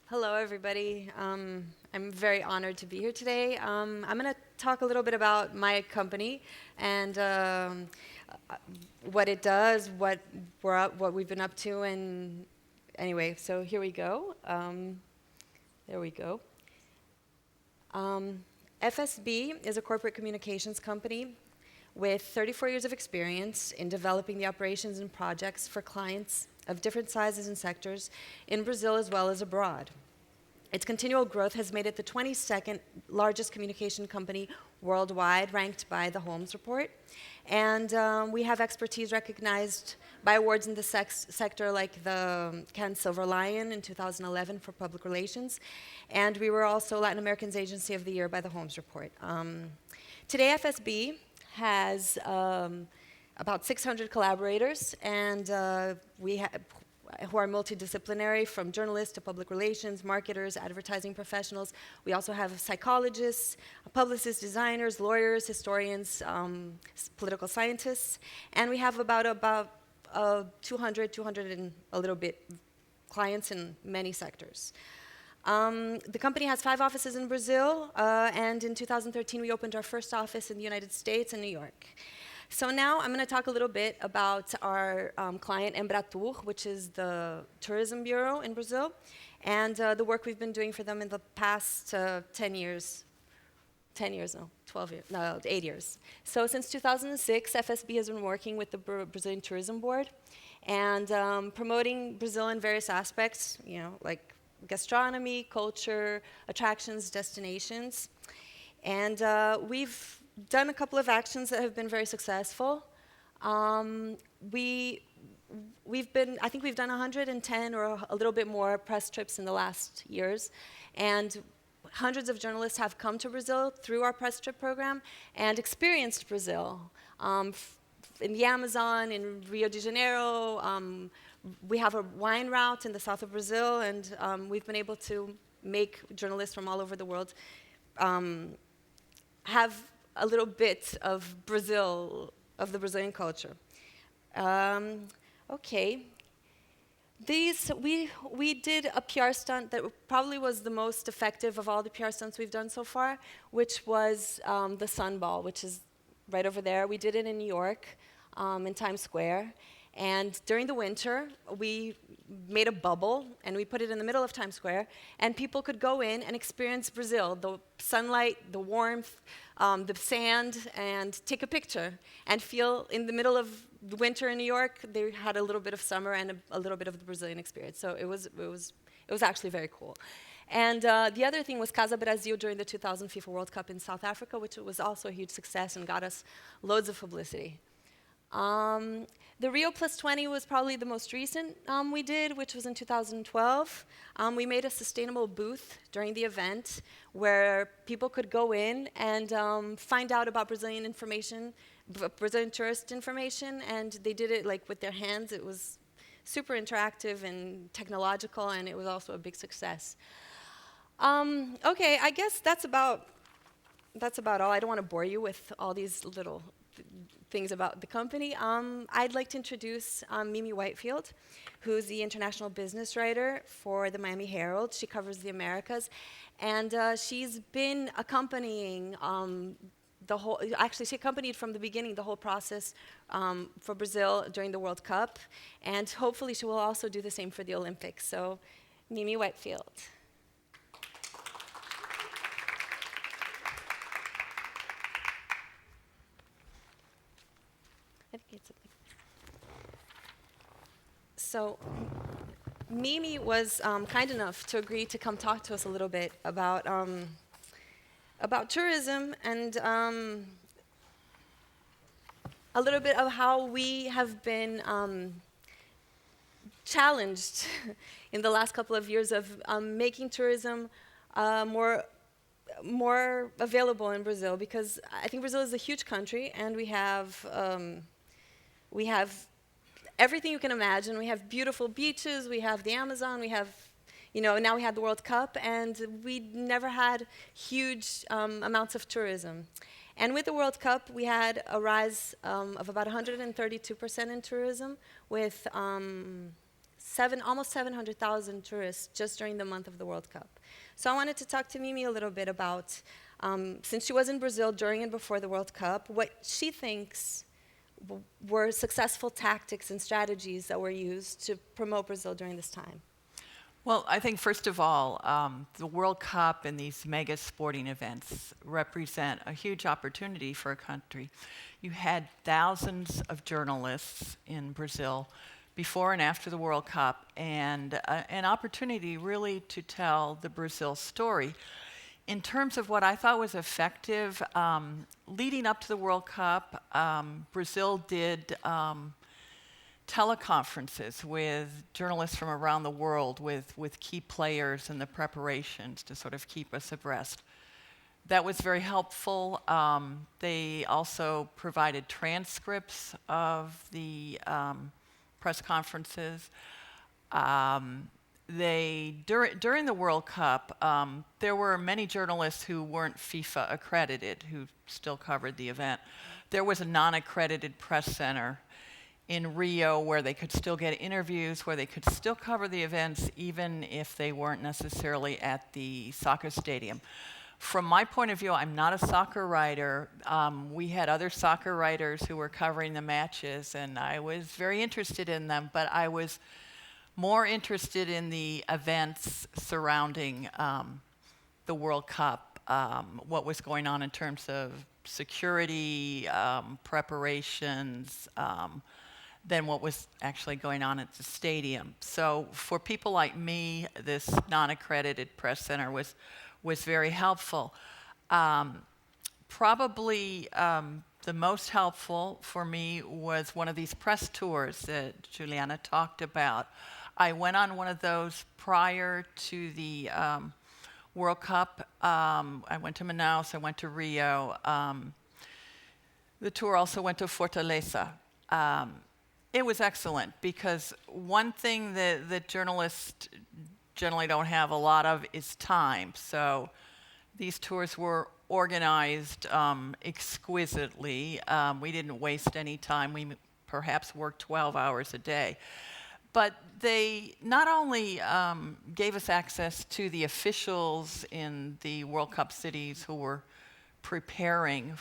Hello, everybody. I'm very honored to be here today. I'm going to talk a little bit about my company and what it does, what we've been up to, and anyway. So here we go. There we go. FSB is a corporate communications company with 34 years of experience in developing the operations and projects for clients of different sizes and sectors in Brazil as well as abroad. Its continual growth has made it the 22nd largest communication company worldwide, ranked by the Holmes Report. And we have expertise recognized by awards in the sector like the Cannes Silver Lion in 2011 for public relations. And we were also Latin American's Agency of the Year by the Holmes Report. Today, FSB has about 600 collaborators, and who are multidisciplinary, from journalists to public relations, marketers, advertising professionals. We also have psychologists, publicists, designers, lawyers, historians, political scientists, and we have about 200 and a little bit clients in many sectors. The company has 5 offices in Brazil, and in 2013 we opened our first office in the United States in New York. So now I'm going to talk a little bit about our client, Embratur, which is the tourism bureau in Brazil, and the work we've been doing for them in the past 10 years. 10 years, no, 12 years, no, 8 years. So since 2006, FSB has been working with the Brazilian Tourism Board and promoting Brazil in various aspects, like gastronomy, culture, attractions, destinations. And we've done a couple of actions that have been very successful. I think we've done 110 or a little bit more press trips in the last years, and hundreds of journalists have come to Brazil through our press trip program and experienced Brazil. In the Amazon, in Rio de Janeiro, we have a wine route in the south of Brazil, and we've been able to make journalists from all over the world have a little bit of Brazil, of the Brazilian culture. Okay. We did a PR stunt that probably was the most effective of all the PR stunts we've done so far, which was the Sun Ball, which is right over there. We did it in New York, in Times Square. And during the winter, we made a bubble, and we put it in the middle of Times Square, and people could go in and experience Brazil, the sunlight, the warmth, the sand, and take a picture, and feel in the middle of the winter in New York, they had a little bit of summer and a little bit of the Brazilian experience. So it was actually very cool. And the other thing was Casa Brasil during the 2000 FIFA World Cup in South Africa, which was also a huge success and got us loads of publicity. The Rio Plus 20 was probably the most recent we did, which was in 2012. We made a sustainable booth during the event where people could go in and find out about Brazilian information, Brazilian tourist information, and they did it with their hands. It was super interactive and technological, and it was also a big success. Okay, I guess that's about all. I don't want to bore you with all these little things about the company. I'd like to introduce Mimi Whitefield, who's the international business writer for the Miami Herald. She covers the Americas, and she's been accompanying she accompanied from the beginning the whole process for Brazil during the World Cup, and hopefully she will also do the same for the Olympics. So, Mimi Whitefield. So, Mimi was kind enough to agree to come talk to us a little bit about tourism and a little bit of how we have been challenged in the last couple of years of making tourism more available in Brazil, because I think Brazil is a huge country, and we have everything you can imagine. We have beautiful beaches, we have the Amazon, we have, now we had the World Cup, and we never had huge amounts of tourism. And with the World Cup, we had a rise of about 132% in tourism, with almost 700,000 tourists just during the month of the World Cup. So I wanted to talk to Mimi a little bit about, since she was in Brazil during and before the World Cup, what she thinks were successful tactics and strategies that were used to promote Brazil during this time. Well, I think first of all, the World Cup and these mega sporting events represent a huge opportunity for a country. You had thousands of journalists in Brazil before and after the World Cup, and an opportunity really to tell the Brazil story. In terms of what I thought was effective, leading up to the World Cup, Brazil did teleconferences with journalists from around the world, with key players in the preparations to sort of keep us abreast. That was very helpful. They also provided transcripts of the press conferences. During the World Cup, there were many journalists who weren't FIFA accredited who still covered the event. There was a non-accredited press center in Rio where they could still get interviews, where they could still cover the events even if they weren't necessarily at the soccer stadium. From my point of view, I'm not a soccer writer. We had other soccer writers who were covering the matches, and I was very interested in them, but I was more interested in the events surrounding the World Cup, what was going on in terms of security, preparations, than what was actually going on at the stadium. So for people like me, this non-accredited press center was very helpful. Probably the most helpful for me was one of these press tours that Juliana talked about. I went on one of those prior to the World Cup. I went to Manaus, I went to Rio. The tour also went to Fortaleza. It was excellent because one thing that journalists generally don't have a lot of is time. So these tours were organized exquisitely. We didn't waste any time. We perhaps worked 12 hours a day. But they not only gave us access to the officials in the World Cup cities who were preparing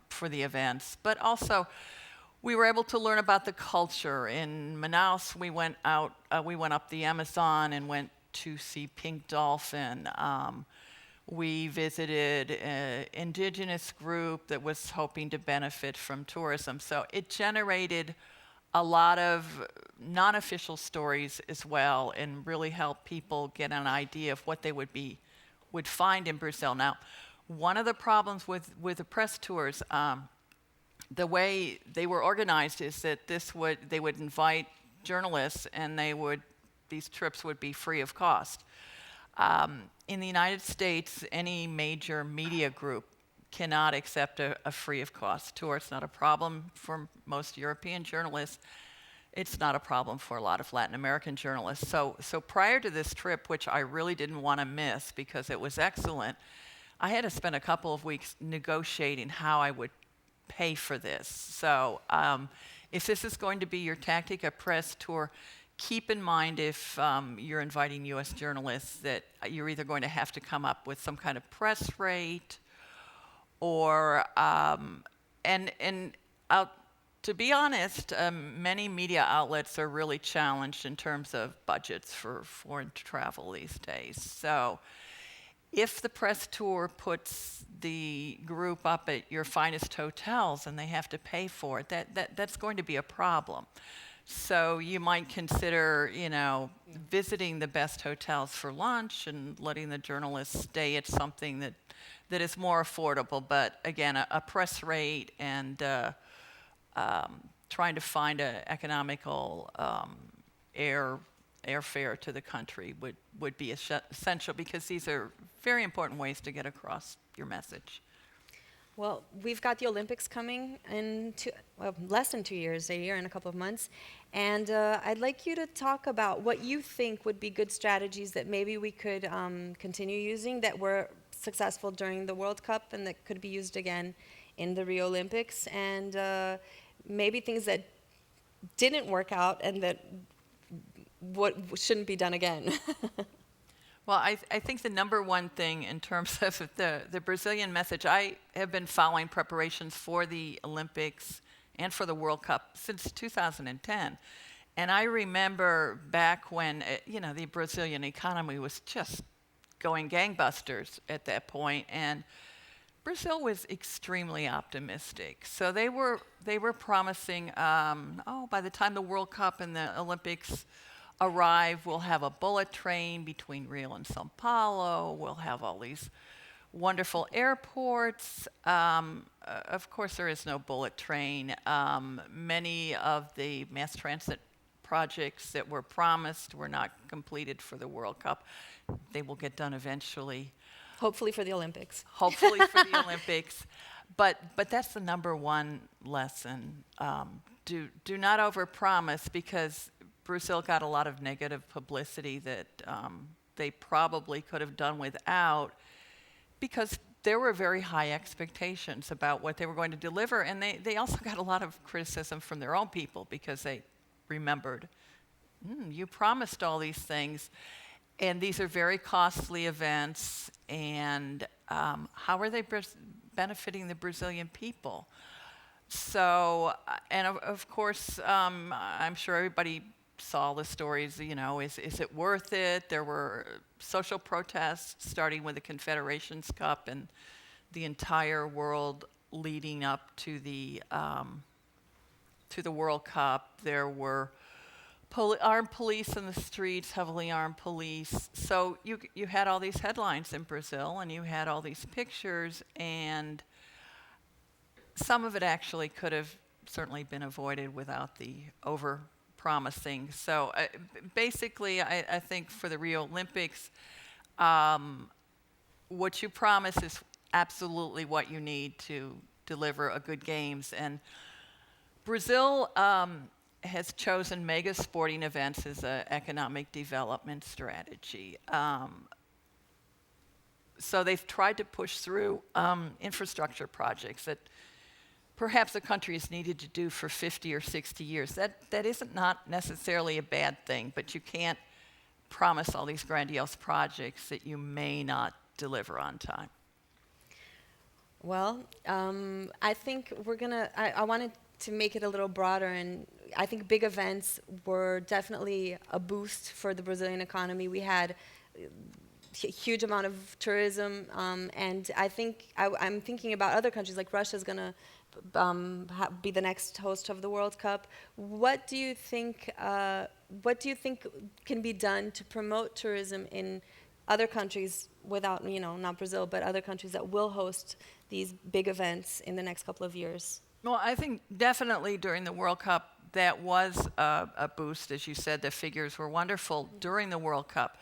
for the events, but also we were able to learn about the culture. In Manaus, we went up the Amazon and went to see pink dolphin. We visited an indigenous group that was hoping to benefit from tourism. So it generated a lot of non-official stories as well, and really helped people get an idea of what they would find in Brazil. Now, one of the problems with the press tours, the way they were organized is that they would invite journalists, and these trips would be free of cost. In the United States, any major media group cannot accept a free of cost tour. It's not a problem for most European journalists. It's not a problem for a lot of Latin American journalists. So prior to this trip, which I really didn't want to miss because it was excellent, I had to spend a couple of weeks negotiating how I would pay for this. So if this is going to be your tactic, a press tour, keep in mind if you're inviting U.S. journalists that you're either going to have to come up with some kind of press rate, or to be honest, many media outlets are really challenged in terms of budgets for foreign travel these days. So if the press tour puts the group up at your finest hotels and they have to pay for it, that's going to be a problem. So you might consider, visiting the best hotels for lunch and letting the journalists stay at something that is more affordable. But again, a press rate and trying to find an economical airfare to the country would be essential, because these are very important ways to get across your message. Well, we've got the Olympics coming in less than 2 years, a year and a couple of months. And I'd like you to talk about what you think would be good strategies that maybe we could continue using that were successful during the World Cup and that could be used again in the Rio Olympics, and maybe things that didn't work out and that what shouldn't be done again. Well, I think the number one thing in terms of the Brazilian message, I have been following preparations for the Olympics and for the World Cup since 2010. And I remember back when, the Brazilian economy was just going gangbusters at that point, and Brazil was extremely optimistic. So they were promising, by the time the World Cup and the Olympics arrive, we'll have a bullet train between Rio and São Paulo. We'll have all these wonderful airports. Of course, there is no bullet train. Many of the mass transit projects that were promised were not completed for the World Cup. They will get done eventually. Hopefully for the Olympics. Hopefully for the Olympics. But that's the number one lesson. Do not overpromise, because Brazil got a lot of negative publicity that they probably could have done without, because there were very high expectations about what they were going to deliver. And they also got a lot of criticism from their own people, because they remembered, you promised all these things, and these are very costly events, and how are they benefiting the Brazilian people? So, and of course, I'm sure everybody saw the stories, is it worth it? There were social protests starting with the Confederations Cup and the entire world leading up to the World Cup. There were armed police in the streets, heavily armed police. So you had all these headlines in Brazil, and you had all these pictures, and some of it actually could have certainly been avoided without the over-promising. So basically, I think for the Rio Olympics, what you promise is absolutely what you need to deliver a good games. And Brazil has chosen mega sporting events as an economic development strategy. So they've tried to push through infrastructure projects that perhaps the country has needed to do for 50 or 60 years. That isn't not necessarily a bad thing, but you can't promise all these grandiose projects that you may not deliver on time. Well, I think I wanted to make it a little broader, and I think big events were definitely a boost for the Brazilian economy. We had a huge amount of tourism, and I think I'm thinking about other countries, like Russia is going to be the next host of the World Cup. What do you think can be done to promote tourism in other countries, without, not Brazil, but other countries that will host these big events in the next couple of years? Well, I think definitely during the World Cup, that was a boost. As you said, the figures were wonderful during the World Cup.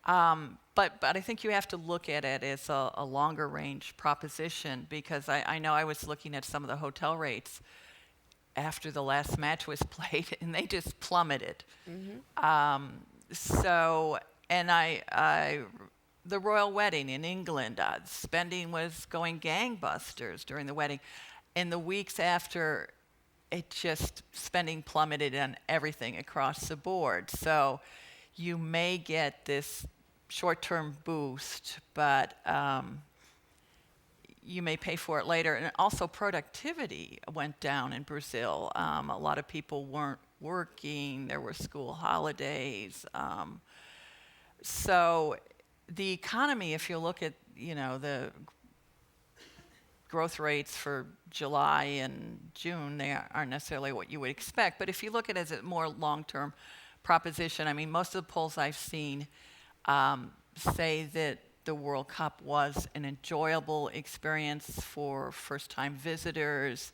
But I think you have to look at it as a longer range proposition, because I know I was looking at some of the hotel rates after the last match was played, and they just plummeted. Mm-hmm. The royal wedding in England, spending was going gangbusters during the wedding. In the weeks after, spending plummeted on everything across the board. So you may get this short-term boost, but you may pay for it later. And also productivity went down in Brazil. A lot of people weren't working. There were school holidays. So the economy, if you look at, the growth rates for July and June, they aren't necessarily what you would expect. But if you look at it as a more long-term proposition, I mean, most of the polls I've seen say that the World Cup was an enjoyable experience for first-time visitors.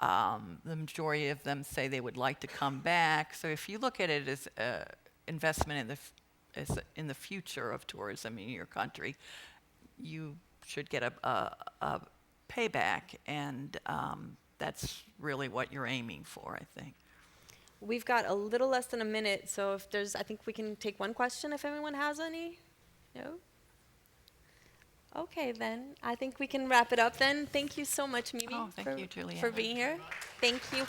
The majority of them say they would like to come back. So if you look at it as an investment in the future of tourism in your country, you should get a payback, and that's really what you're aiming for, I think. We've got a little less than a minute, so I think we can take one question if anyone has any. No? Okay, then. I think we can wrap it up then. Thank you so much, Mimi, Thank you, Juliana, for being here. Thank you.